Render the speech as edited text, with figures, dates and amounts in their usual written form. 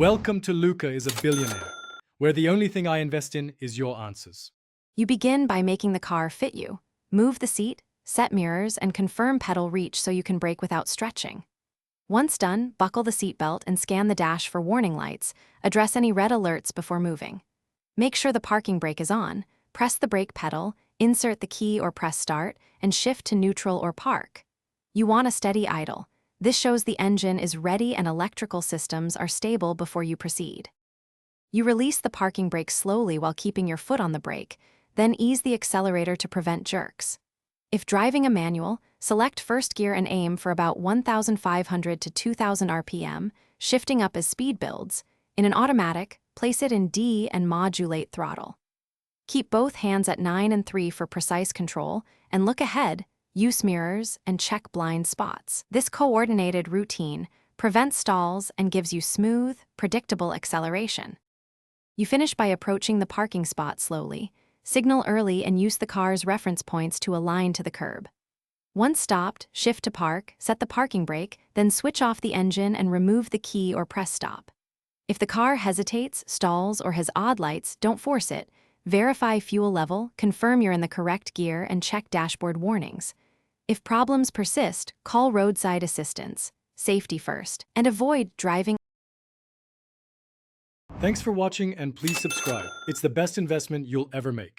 Welcome to Luca is a Billionaire, where the only thing I invest in is your answers. You begin by making the car fit you. Move the seat, set mirrors, and confirm pedal reach so you can brake without stretching. Once done, buckle the seatbelt and scan the dash for warning lights. Address any red alerts before moving. Make sure the parking brake is on. Press the brake pedal, insert the key or press start, and shift to neutral or park. You want a steady idle. This shows the engine is ready and electrical systems are stable before you proceed. You release the parking brake slowly while keeping your foot on the brake, then ease the accelerator to prevent jerks. If driving a manual, select first gear and aim for about 1,500 to 2,000 RPM, shifting up as speed builds. In an automatic, place it in D and modulate throttle. Keep both hands at 9 and 3 for precise control, and look ahead, use mirrors, and check blind spots. This coordinated routine prevents stalls and gives you smooth, predictable acceleration. You finish by approaching the parking spot slowly. Signal early and use the car's reference points to align to the curb. Once stopped, shift to park, set the parking brake, then switch off the engine and remove the key or press stop. If the car hesitates, stalls, or has odd lights, don't force it. Verify fuel level, confirm you're in the correct gear, and check dashboard warnings. If problems persist, call roadside assistance. Safety first, and avoid driving. Thanks for watching and please subscribe. It's the best investment you'll ever make.